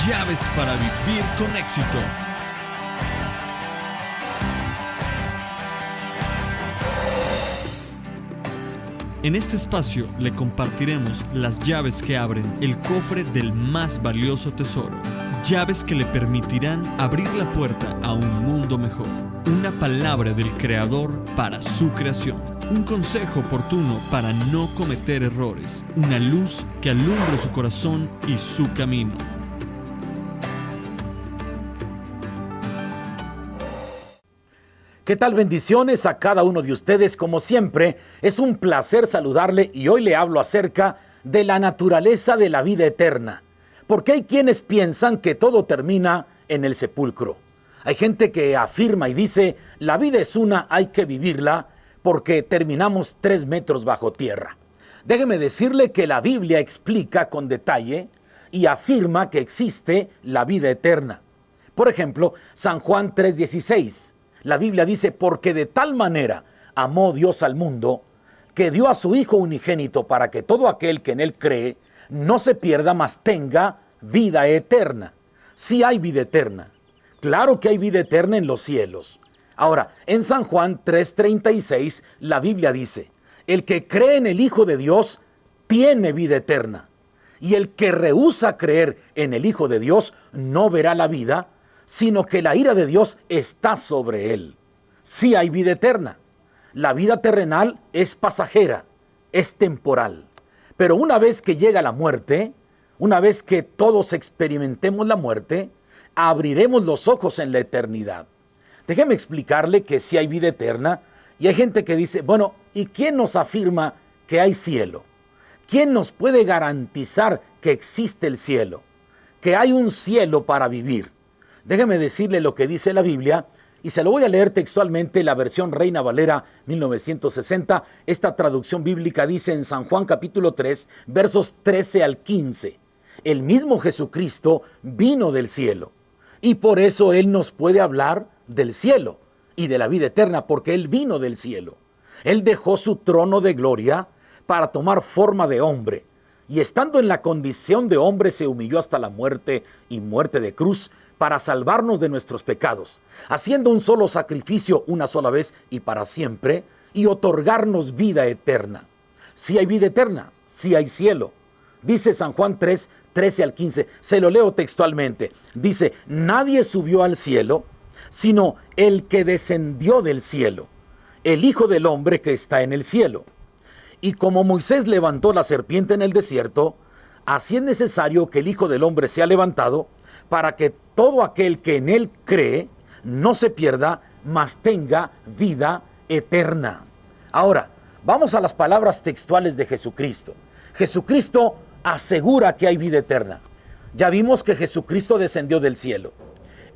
Llaves para vivir con éxito. En este espacio le compartiremos las llaves que abren el cofre del más valioso tesoro. Llaves que le permitirán abrir la puerta a un mundo mejor. Una palabra del Creador para su creación. Un consejo oportuno para no cometer errores. Una luz que alumbre su corazón y su camino. ¿Qué tal? Bendiciones a cada uno de ustedes. Como siempre, es un placer saludarle y hoy le hablo acerca de la naturaleza de la vida eterna. Porque hay quienes piensan que todo termina en el sepulcro. Hay gente que afirma y dice, la vida es una, hay que vivirla, porque terminamos 3 metros bajo tierra. Déjeme decirle que la Biblia explica con detalle y afirma que existe la vida eterna. Por ejemplo, San Juan 3:16. La Biblia dice, porque de tal manera amó Dios al mundo, que dio a su Hijo unigénito para que todo aquel que en Él cree no se pierda, mas tenga vida eterna. Sí hay vida eterna. Claro que hay vida eterna en los cielos. Ahora, en San Juan 3:36, la Biblia dice, el que cree en el Hijo de Dios tiene vida eterna. Y el que rehúsa creer en el Hijo de Dios no verá la vida, sino que la ira de Dios está sobre él. Sí hay vida eterna. La vida terrenal es pasajera, es temporal. Pero una vez que llega la muerte, una vez que todos experimentemos la muerte, abriremos los ojos en la eternidad. Déjeme explicarle que sí hay vida eterna, y hay gente que dice, bueno, ¿y quién nos afirma que hay cielo? ¿Quién nos puede garantizar que existe el cielo? Que hay un cielo para vivir. Déjeme decirle lo que dice la Biblia, y se lo voy a leer textualmente, la versión Reina Valera 1960. Esta traducción bíblica dice en San Juan capítulo 3, versos 13 al 15. El mismo Jesucristo vino del cielo, y por eso Él nos puede hablar del cielo y de la vida eterna, porque Él vino del cielo. Él dejó su trono de gloria para tomar forma de hombre, y estando en la condición de hombre se humilló hasta la muerte y muerte de cruz, para salvarnos de nuestros pecados, haciendo un solo sacrificio una sola vez y para siempre, y otorgarnos vida eterna. Sí hay vida eterna, sí hay cielo. Dice San Juan 3, 13 al 15, se lo leo textualmente. Dice, nadie subió al cielo, sino el que descendió del cielo, el Hijo del Hombre que está en el cielo. Y como Moisés levantó la serpiente en el desierto, así es necesario que el Hijo del Hombre sea levantado, para que todo aquel que en Él cree no se pierda, mas tenga vida eterna. Ahora, vamos a las palabras textuales de Jesucristo. Jesucristo asegura que hay vida eterna. Ya vimos que Jesucristo descendió del cielo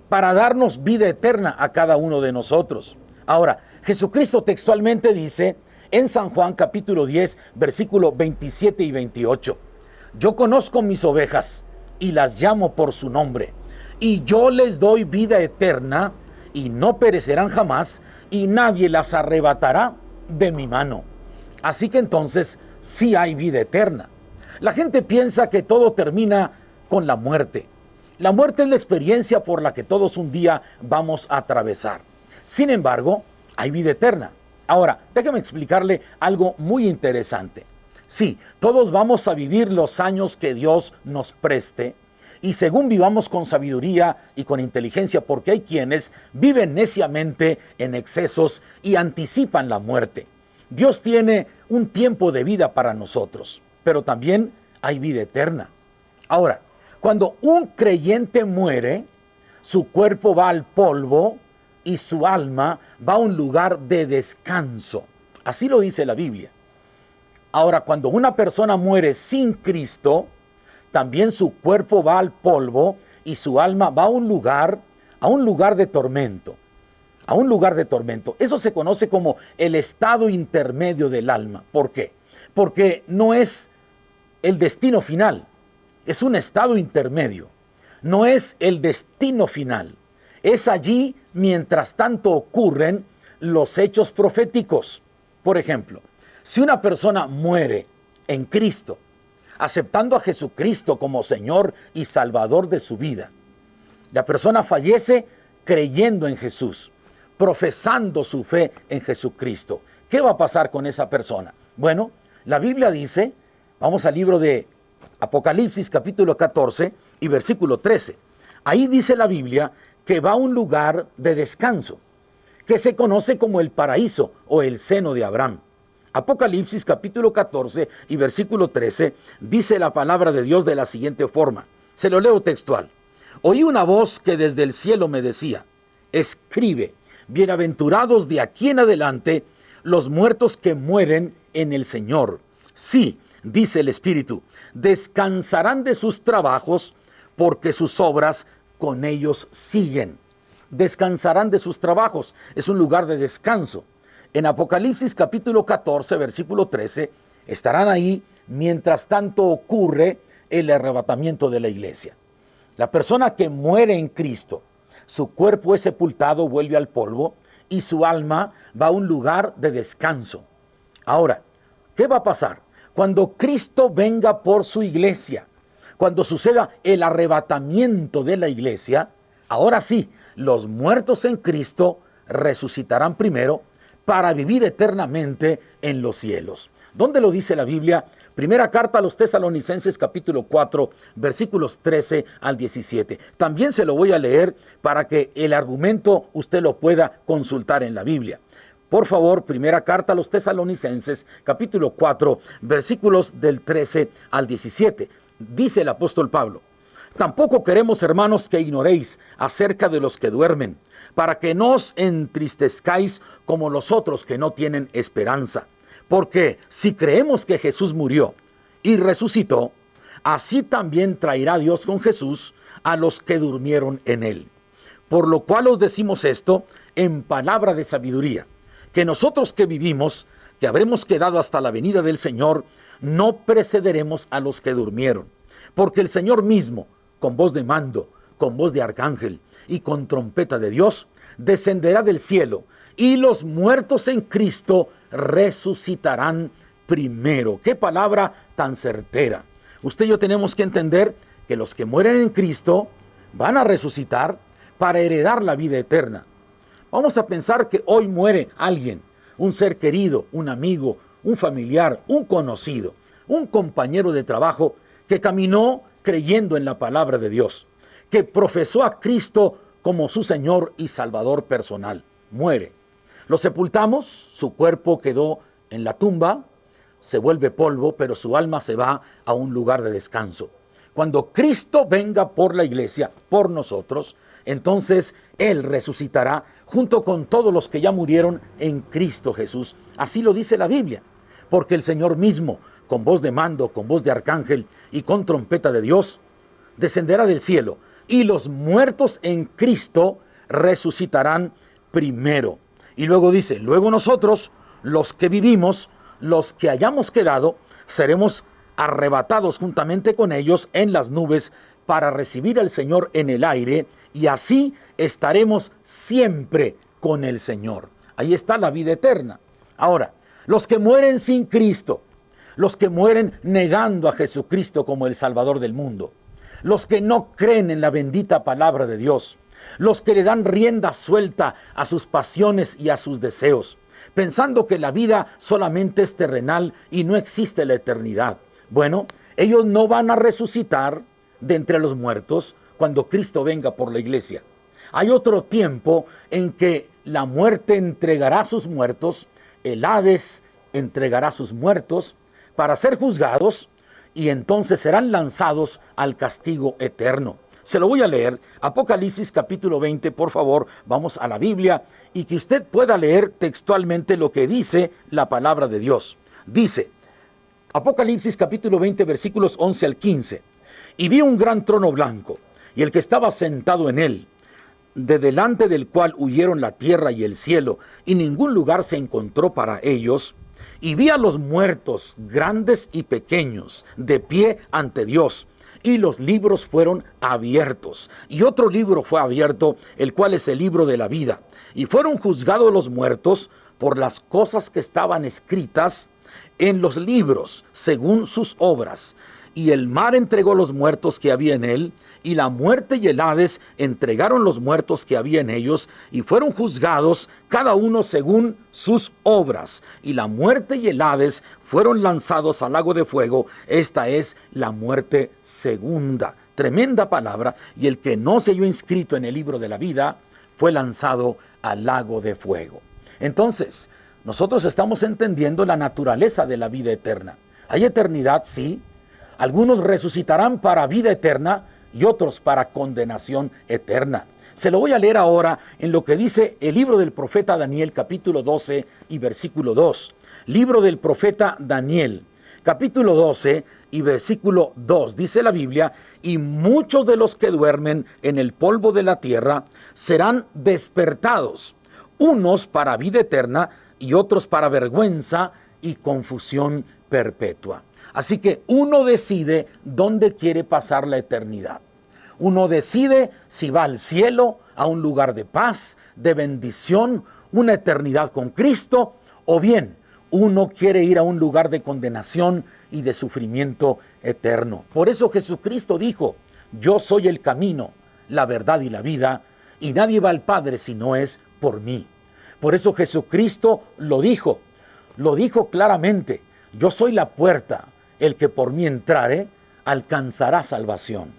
para darnos vida eterna a cada uno de nosotros. Ahora, Jesucristo textualmente dice en San Juan capítulo 10, versículo 27 y 28, yo conozco mis ovejas y las llamo por su nombre, y yo les doy vida eterna, y no perecerán jamás, y nadie las arrebatará de mi mano. Así que entonces sí hay vida eterna. La gente piensa que todo termina con la muerte. La muerte es la experiencia por la que todos un día vamos a atravesar. Sin embargo, hay vida eterna. Ahora, déjeme explicarle algo muy interesante. Sí, todos vamos a vivir los años que Dios nos preste, y según vivamos con sabiduría y con inteligencia, porque hay quienes viven neciamente en excesos y anticipan la muerte. Dios tiene un tiempo de vida para nosotros, pero también hay vida eterna. Ahora, cuando un creyente muere, su cuerpo va al polvo y su alma va a un lugar de descanso. Así lo dice la Biblia. Ahora, cuando una persona muere sin Cristo, también su cuerpo va al polvo y su alma va a un lugar de tormento. A un lugar de tormento. Eso se conoce como el estado intermedio del alma. ¿Por qué? Porque no es el destino final, es un estado intermedio. No es el destino final. Es allí mientras tanto ocurren los hechos proféticos. Por ejemplo, si una persona muere en Cristo, aceptando a Jesucristo como Señor y Salvador de su vida. La persona fallece creyendo en Jesús, profesando su fe en Jesucristo. ¿Qué va a pasar con esa persona? Bueno, la Biblia dice, vamos al libro de Apocalipsis capítulo 14 y versículo 13. Ahí dice la Biblia que va a un lugar de descanso, que se conoce como el paraíso o el seno de Abraham. Apocalipsis capítulo 14 y versículo 13 dice la palabra de Dios de la siguiente forma. Se lo leo textual. Oí una voz que desde el cielo me decía, escribe, bienaventurados de aquí en adelante los muertos que mueren en el Señor. Sí, dice el Espíritu, descansarán de sus trabajos porque sus obras con ellos siguen. Descansarán de sus trabajos. Es un lugar de descanso. En Apocalipsis capítulo 14, versículo 13, estarán ahí mientras tanto ocurre el arrebatamiento de la iglesia. La persona que muere en Cristo, su cuerpo es sepultado, vuelve al polvo, y su alma va a un lugar de descanso. Ahora, ¿qué va a pasar? Cuando Cristo venga por su iglesia, cuando suceda el arrebatamiento de la iglesia, ahora sí, los muertos en Cristo resucitarán primero para vivir eternamente en los cielos. ¿Dónde lo dice la Biblia? Primera carta a los Tesalonicenses capítulo 4, versículos 13 al 17. También se lo voy a leer para que el argumento usted lo pueda consultar en la Biblia. Por favor, primera carta a los Tesalonicenses capítulo 4, versículos del 13 al 17. Dice el apóstol Pablo, tampoco queremos, hermanos, que ignoréis acerca de los que duermen, para que no os entristezcáis como los otros que no tienen esperanza. Porque si creemos que Jesús murió y resucitó, así también traerá Dios con Jesús a los que durmieron en él. Por lo cual os decimos esto en palabra de sabiduría, que nosotros que vivimos, que habremos quedado hasta la venida del Señor, no precederemos a los que durmieron. Porque el Señor mismo, con voz de mando, con voz de arcángel y con trompeta de Dios, descenderá del cielo, y los muertos en Cristo resucitarán primero. ¡Qué palabra tan certera! Usted y yo tenemos que entender que los que mueren en Cristo van a resucitar para heredar la vida eterna. Vamos a pensar que hoy muere alguien, un ser querido, un amigo, un familiar, un conocido, un compañero de trabajo que caminó creyendo en la palabra de Dios, que profesó a Cristo como su Señor y Salvador personal. Muere. Lo sepultamos, su cuerpo quedó en la tumba, se vuelve polvo, pero su alma se va a un lugar de descanso. Cuando Cristo venga por la iglesia, por nosotros, entonces Él resucitará junto con todos los que ya murieron en Cristo Jesús. Así lo dice la Biblia, porque el Señor mismo, con voz de mando, con voz de arcángel y con trompeta de Dios, descenderá del cielo, y los muertos en Cristo resucitarán primero. Y luego dice, luego nosotros, los que vivimos, los que hayamos quedado, seremos arrebatados juntamente con ellos en las nubes para recibir al Señor en el aire, y así estaremos siempre con el Señor. Ahí está la vida eterna. Ahora, los que mueren sin Cristo, los que mueren negando a Jesucristo como el Salvador del mundo, los que no creen en la bendita palabra de Dios, los que le dan rienda suelta a sus pasiones y a sus deseos, pensando que la vida solamente es terrenal y no existe la eternidad. Bueno, ellos no van a resucitar de entre los muertos cuando Cristo venga por la iglesia. Hay otro tiempo en que la muerte entregará a sus muertos, el Hades entregará a sus muertos para ser juzgados, y entonces serán lanzados al castigo eterno. Se lo voy a leer, Apocalipsis capítulo 20, por favor, vamos a la Biblia, y que usted pueda leer textualmente lo que dice la palabra de Dios. Dice, Apocalipsis capítulo 20, versículos 11 al 15, y vi un gran trono blanco, y el que estaba sentado en él, de delante del cual huyeron la tierra y el cielo, y ningún lugar se encontró para ellos. Y vi a los muertos, grandes y pequeños, de pie ante Dios, y los libros fueron abiertos. Y otro libro fue abierto, el cual es el libro de la vida. Y fueron juzgados los muertos por las cosas que estaban escritas en los libros, según sus obras. Y el mar entregó los muertos que había en él, y la muerte y el Hades entregaron los muertos que había en ellos, y fueron juzgados cada uno según sus obras. Y la muerte y el Hades fueron lanzados al lago de fuego. Esta es la muerte segunda. Tremenda palabra. Y el que no se halló inscrito en el libro de la vida fue lanzado al lago de fuego. Entonces, nosotros estamos entendiendo la naturaleza de la vida eterna. Hay eternidad, sí. Algunos resucitarán para vida eterna y otros para condenación eterna. Se lo voy a leer ahora en lo que dice el libro del profeta Daniel, capítulo 12 y versículo 2. Libro del profeta Daniel, capítulo 12 y versículo 2. Dice la Biblia: y muchos de los que duermen en el polvo de la tierra serán despertados, unos para vida eterna y otros para vergüenza y confusión perpetua. Así que uno decide dónde quiere pasar la eternidad. Uno decide si va al cielo, a un lugar de paz, de bendición, una eternidad con Cristo, o bien uno quiere ir a un lugar de condenación y de sufrimiento eterno. Por eso Jesucristo dijo: yo soy el camino, la verdad y la vida, y nadie va al Padre si no es por mí. Por eso Jesucristo lo dijo claramente: yo soy la puerta. El que por mí entrare, alcanzará salvación.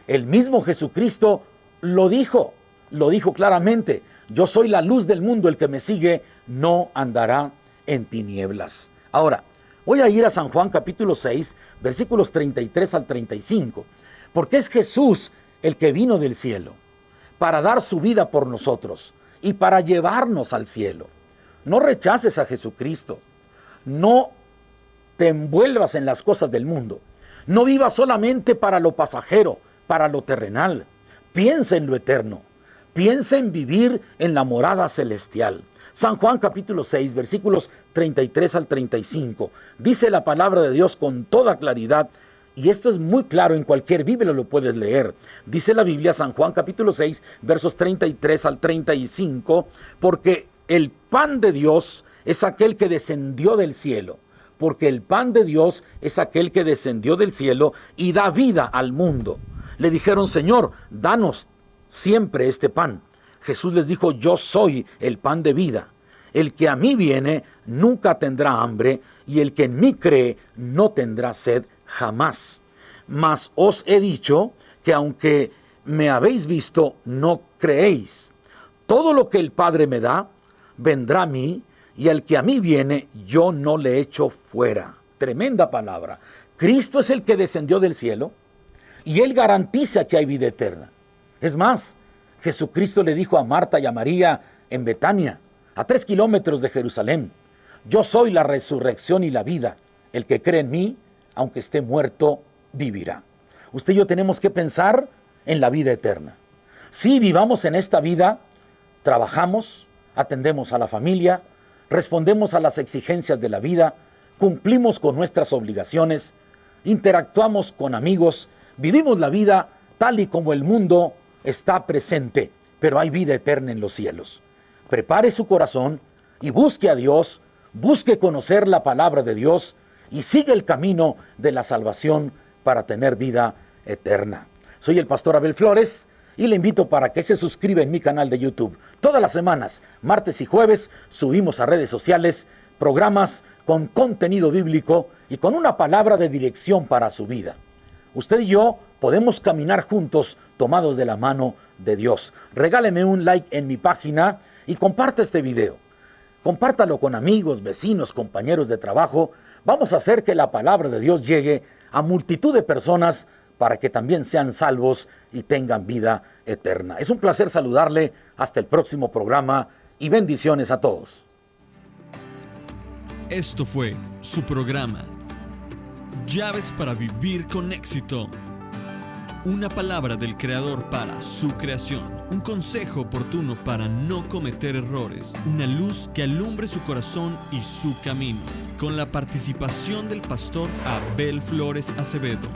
El mismo Jesucristo lo dijo claramente: yo soy la luz del mundo, el que me sigue no andará en tinieblas. Ahora, voy a ir a San Juan capítulo 6, versículos 33 al 35, porque es Jesús el que vino del cielo para dar su vida por nosotros y para llevarnos al cielo. No rechaces a Jesucristo, no te envuelvas en las cosas del mundo. No vivas solamente para lo pasajero, para lo terrenal. Piensa en lo eterno. Piensa en vivir en la morada celestial. San Juan capítulo 6, versículos 33 al 35. Dice la palabra de Dios con toda claridad, y esto es muy claro, en cualquier Biblia lo puedes leer. Dice la Biblia, San Juan capítulo 6, versos 33 al 35, porque el pan de Dios es aquel que descendió del cielo. Porque el pan de Dios es aquel que descendió del cielo y da vida al mundo. Le dijeron: Señor, danos siempre este pan. Jesús les dijo: yo soy el pan de vida. El que a mí viene nunca tendrá hambre, y el que en mí cree no tendrá sed jamás. Mas os he dicho que aunque me habéis visto, no creéis. Todo lo que el Padre me da, vendrá a mí, y al que a mí viene, yo no le echo fuera. Tremenda palabra. Cristo es el que descendió del cielo y Él garantiza que hay vida eterna. Es más, Jesucristo le dijo a Marta y a María en Betania, a 3 kilómetros de Jerusalén: yo soy la resurrección y la vida. El que cree en mí, aunque esté muerto, vivirá. Usted y yo tenemos que pensar en la vida eterna. Sí, vivamos en esta vida, trabajamos, atendemos a la familia, respondemos a las exigencias de la vida, cumplimos con nuestras obligaciones, interactuamos con amigos, vivimos la vida tal y como el mundo está presente, pero hay vida eterna en los cielos. Prepare su corazón y busque a Dios, busque conocer la palabra de Dios y sigue el camino de la salvación para tener vida eterna. Soy el pastor Abel Flores y le invito para que se suscriba en mi canal de YouTube. Todas las semanas, martes y jueves, subimos a redes sociales programas con contenido bíblico y con una palabra de dirección para su vida. Usted y yo podemos caminar juntos tomados de la mano de Dios. Regáleme un like en mi página y comparta este video. Compártalo con amigos, vecinos, compañeros de trabajo. Vamos a hacer que la palabra de Dios llegue a multitud de personas para que también sean salvos y tengan vida eterna. Es un placer saludarle. Hasta el próximo programa y bendiciones a todos. Esto fue su programa Llaves para vivir con éxito. Una palabra del Creador para su creación. Un consejo oportuno para no cometer errores. Una luz que alumbre su corazón y su camino. Con la participación del pastor Abel Flores Acevedo.